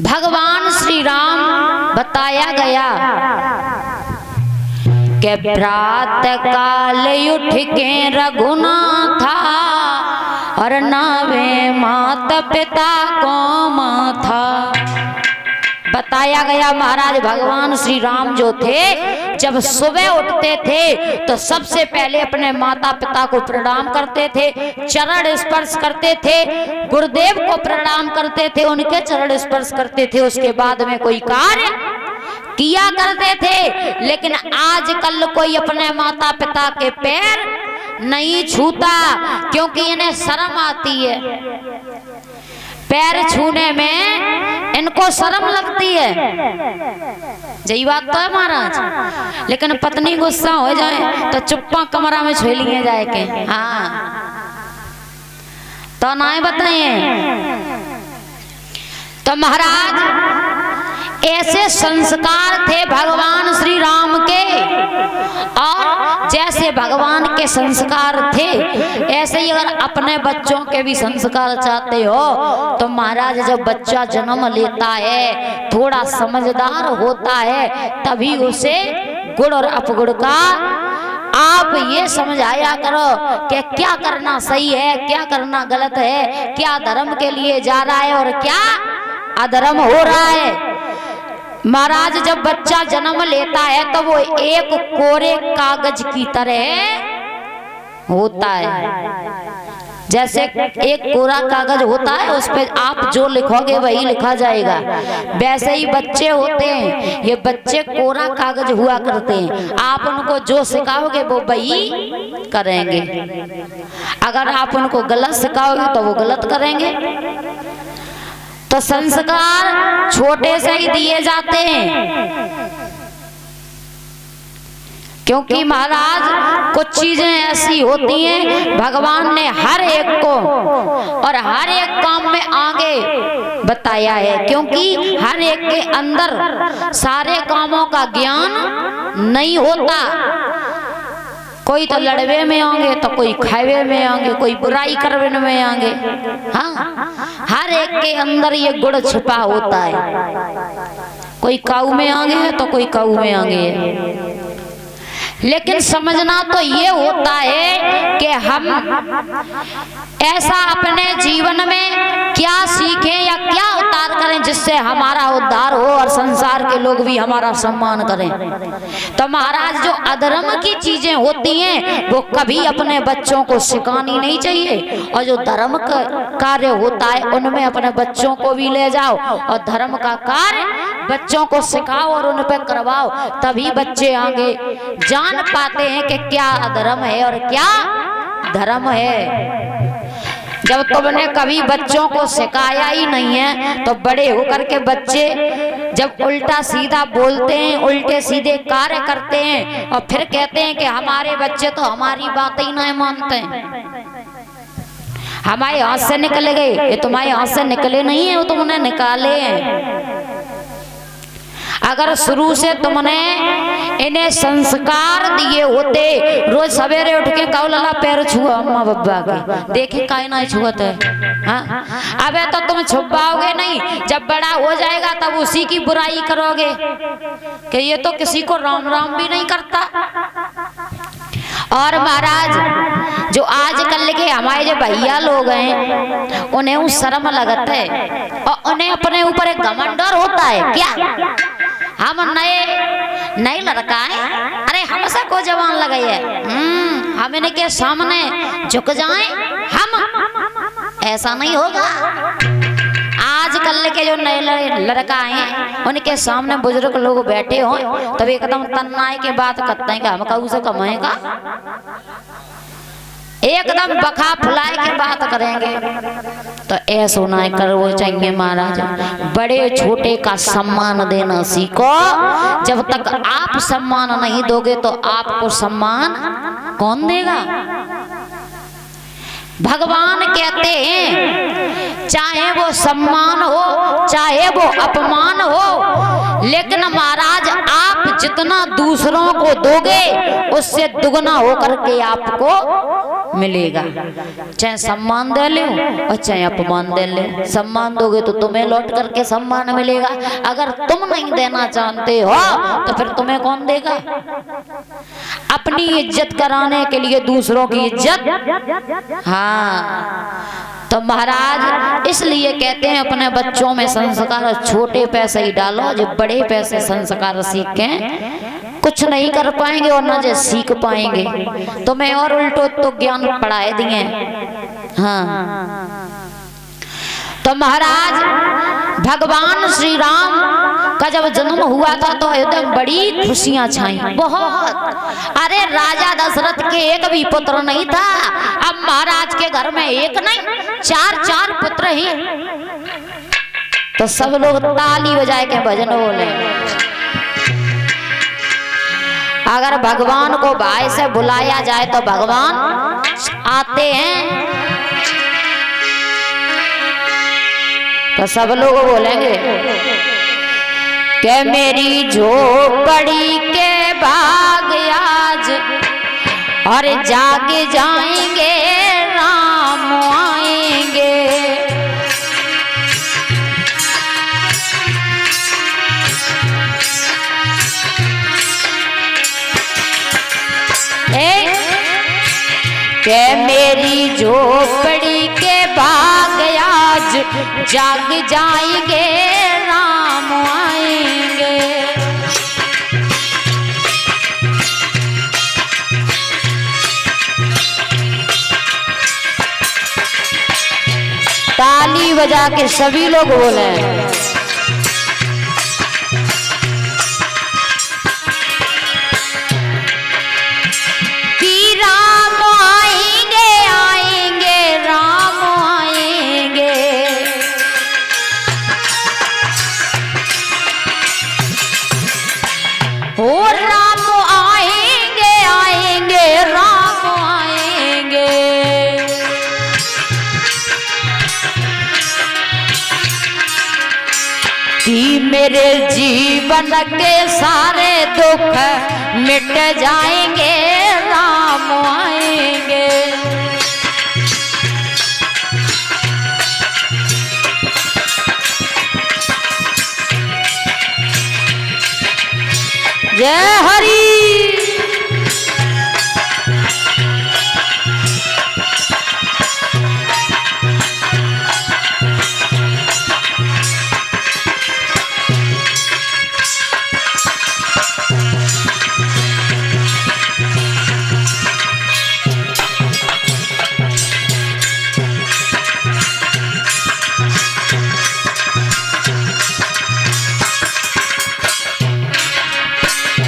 भगवान श्री राम बताया गया कि प्रातः काल उठ के रघुनाथा और नावे माता पिता को माथा। बताया गया महाराज भगवान श्री राम जो थे जब सुबह उठते थे तो सबसे पहले अपने माता पिता को प्रणाम करते थे, चरण स्पर्श करते थे, गुरुदेव को प्रणाम करते थे, उनके चरण स्पर्श करते थे, उसके बाद में कोई कार्य किया करते थे। लेकिन आजकल कोई अपने माता पिता के पैर नहीं छूता क्योंकि इन्हें शर्म आती है। पैर छूने में इनको शर्म लगती है, यही बात तो है महाराज। लेकिन पत्नी गुस्सा हो जाए तो चुप्पा कमरा में छुए लिए जाए के, हाँ तो ना बताइए। तो महाराज ऐसे संस्कार थे भगवान श्री राम के, और जैसे भगवान के संस्कार थे ऐसे ही अगर अपने बच्चों के भी संस्कार चाहते हो तो महाराज जब बच्चा जन्म लेता है, थोड़ा समझदार होता है, तभी उसे गुण और अपगुण का आप ये समझाया करो कि क्या करना सही है, क्या करना गलत है, क्या धर्म के लिए जा रहा है और क्या अधर्म हो रहा है। महाराज जब बच्चा जन्म लेता है तो वो एक कोरे कागज की तरह होता है। जैसे एक कोरा कागज होता है उस पे आप जो लिखोगे वही लिखा जाएगा, वैसे ही बच्चे होते हैं। ये बच्चे कोरा कागज हुआ करते हैं, आप उनको जो सिखाओगे वो वही करेंगे। अगर आप उनको गलत सिखाओगे तो वो गलत करेंगे। तो संस्कार छोटे से ही दिए जाते हैं क्योंकि महाराज कुछ चीजें ऐसी होती हैं भगवान ने हर एक को और हर एक काम में आगे बताया है, क्योंकि हर एक के अंदर सारे कामों का ज्ञान नहीं होता। कोई तो लड़वे में आएंगे तो कोई खावे में आएंगे, कोई बुराई करवे में आएंगे। हाँ, हर एक के अंदर ये गुण छिपा होता है। कोई काऊ में आएंगे तो कोई काऊ में आएंगे। लेकिन समझना तो ये होता है कि हम ऐसा अपने जीवन में क्या सीखें या क्या उतार करें जिससे हमारा उद्धार हो और संसार के लोग भी हमारा सम्मान करें। तो महाराज जो अधर्म की चीजें होती हैं वो कभी अपने बच्चों को सिखानी नहीं चाहिए, और जो धर्म का कार्य होता है उनमें अपने बच्चों को भी ले जाओ और धर्म का कार्य बच्चों को सिखाओ और उन पर करवाओ, तभी बच्चे आगे जान पाते हैं कि क्या अधर्म है और क्या धर्म है। जब तुमने कभी बच्चों को सिखाया ही नहीं है तो बड़े होकर के बच्चे जब उल्टा सीधा बोलते हैं, उल्टे सीधे कार्य करते हैं और फिर कहते हैं कि हमारे बच्चे तो हमारी बात ही नहीं मानते हैं, हमारे हाथ से निकले गए। ये तुम्हारे हाथ से निकले नहीं है, वो तुमने निकाले हैं। अगर शुरू से तुमने इन्हें संस्कार दिए होते, रोज सवेरे उठ के कहो लला पैर छुआ अम्मा बब्बा के, देखे काहे ना छुअत है। हाँ? अबे तो तुम छुपाओगे नहीं, जब बड़ा हो जाएगा तब उसी की बुराई करोगे कि ये तो किसी को राम राम भी नहीं करता। और महाराज जो आजकल के हमारे जो भैया लोग हैं उन्हें उस शर्म लगत है और उन्हें अपने ऊपर एक घमंडर होता है। क्या हम नए लड़का है, अरे हमसे को जवान लगे है, हम इनके सामने झुक जाएं, हम ऐसा नहीं होगा। आजकल के जो नए लड़का हैं उनके सामने बुजुर्ग लोग बैठे हो तब एकदम तन्नाई के बात करते हैं कि हम कहू से कमाएगा, एकदम बखा फुलाए के बात करेंगे। तो ऐसा ना करना चाहिए महाराज, बड़े छोटे का सम्मान देना सीखो। जब तक आप सम्मान नहीं दोगे तो आपको सम्मान कौन देगा। भगवान कहते हैं चाहे वो सम्मान हो चाहे वो अपमान हो, लेकिन महाराज आप जितना दूसरों को दोगे उससे दुगना होकर के आपको मिलेगा। चाहे सम्मान दे लो और चाहे अपमान दे लो, सम्मान दोगे तो तुम्हें लौट करके सम्मान मिलेगा, अगर तुम नहीं देना चाहते हो तो फिर तुम्हें कौन देगा। अपनी इज्जत कराने के लिए दूसरों की इज्जत, हाँ। तो महाराज इसलिए कहते हैं अपने बच्चों में संस्कार छोटे पैसे ही डालो, जो बड़े पैसे संस्कार सीखें कुछ नहीं कर पाएंगे और न जो सीख पाएंगे। तो मैं और उल्टो तो ज्ञान पढ़ाए दिए, हाँ। तो महाराज भगवान श्री राम का जब जन्म हुआ था तो अयोध्या में बड़ी खुशियां छाई, बहुत। अरे राजा दशरथ के एक भी पुत्र नहीं था, अब महाराज के घर में एक नहीं चार चार पुत्र ही। तो सब लोग ताली बजाए के भजन बोले। अगर भगवान को भाई से बुलाया जाए तो भगवान आते हैं। तो सब लोग बोलेंगे कि मेरी झोपड़ी के बाग आज और जाग जाएंगे राम आएंगे। के मेरी झोपड़ी के बाग आज जाग जाएंगे राम आएंगे। ताली बजा के सभी लोग बोले कि राम आएंगे आएंगे राम आएंगे। ओ राम आएंगे आएंगे राम आएंगे। कि मेरे जीवन के सारे दुख मिट जाएंगे राम आएंगे। जय हरि।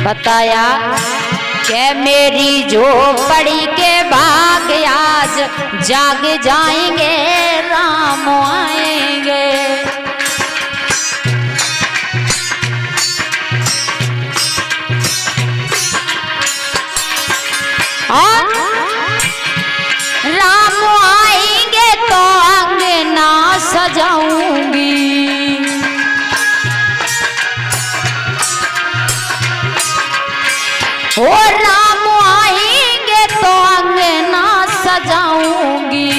बताया कि मेरी झोपड़ी के बाग आज जाग जाएंगे राम आएंगे। और राम आएंगे तो अंगना सजाऊंगी। ओ राम आएंगे तो अंगना सजाऊंगी।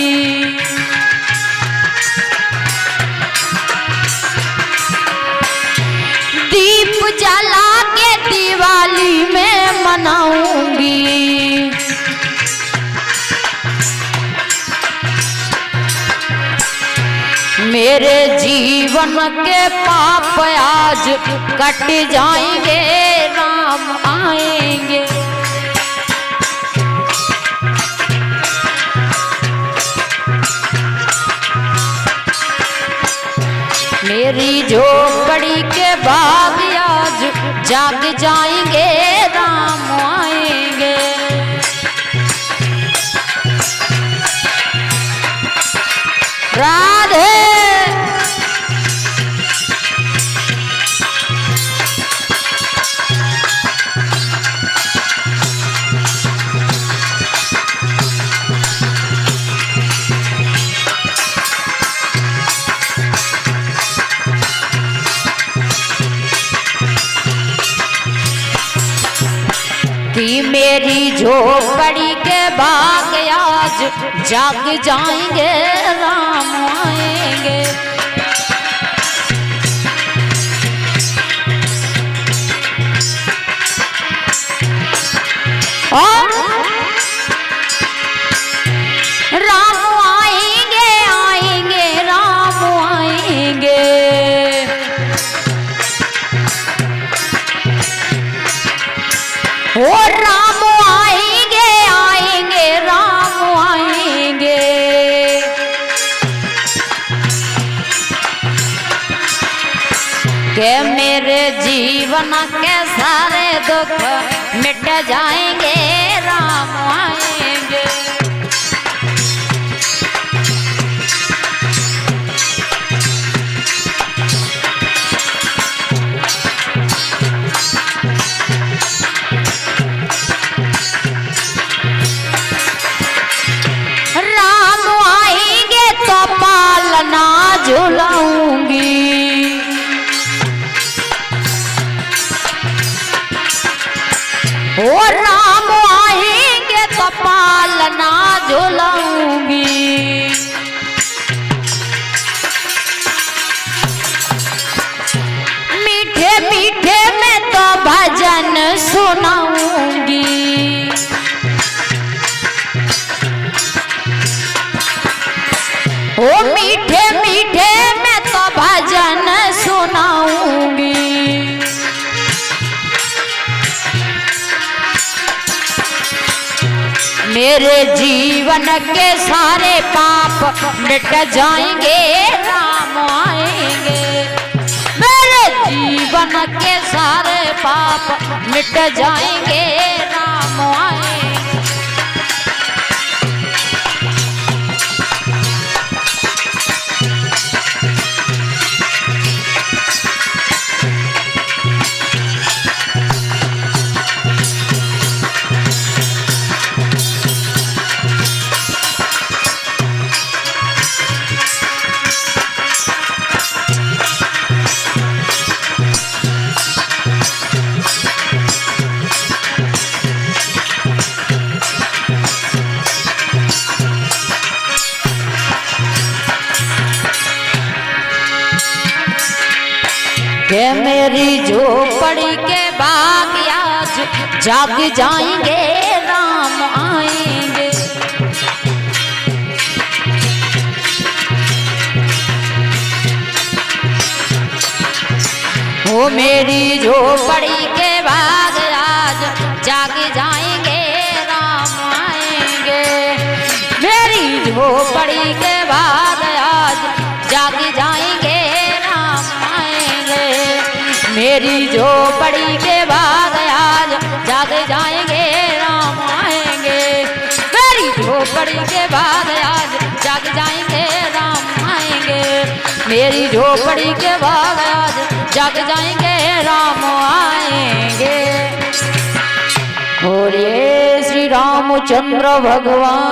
दीप जला के दिवाली में मनाऊंगी। मेरे जीवन के पाप आज कट जाएंगे राम आएंगे। मेरी झोपड़ी के बाग आज जाग जाएंगे राम आएंगे। राधे। कि मेरी झोपड़ी के बाग आज जाग जाएंगे, राम आएंगे। और राम आएंगे, आएंगे, राम आएंगे। और राम आएंगे, आएंगे, राम आएंगे। के मेरे जीवन के सारे दुख मिट जाएंगे, राम आएंगे। राम आएंगे तो पालना झुलाऊंगी। और राम आएंगे तो पालना झुलाऊंगी। मीठे मीठे में तो भजन सुनाऊंगी। ओ मीठे मीठे में तो भजन सुनाऊंगी। मेरे जीवन के सारे पाप मिट जाएंगे, राम आएंगे। मेरे जीवन के सारे पाप मिट जाएंगे, राम आएंगे। के मेरी झोपड़ी के बाग आज जाग जाएंगे, राम आएंगे। वो मेरी झोपड़ी के बाग आज जाग जाएंगे, राम आएंगे। मेरी झोपड़ी के बाग आज जाग जाएंगे, राम आएंगे। मेरी झोपड़ी के बाग आज जाग जाएंगे, राम आएंगे। मेरी झोपड़ी के बाग आज जाग जाएंगे, राम आएंगे। मेरी झोपड़ी के बाग आज जाग जाएंगे, राम आएंगे। बोलिए श्री रामचंद्र भगवान।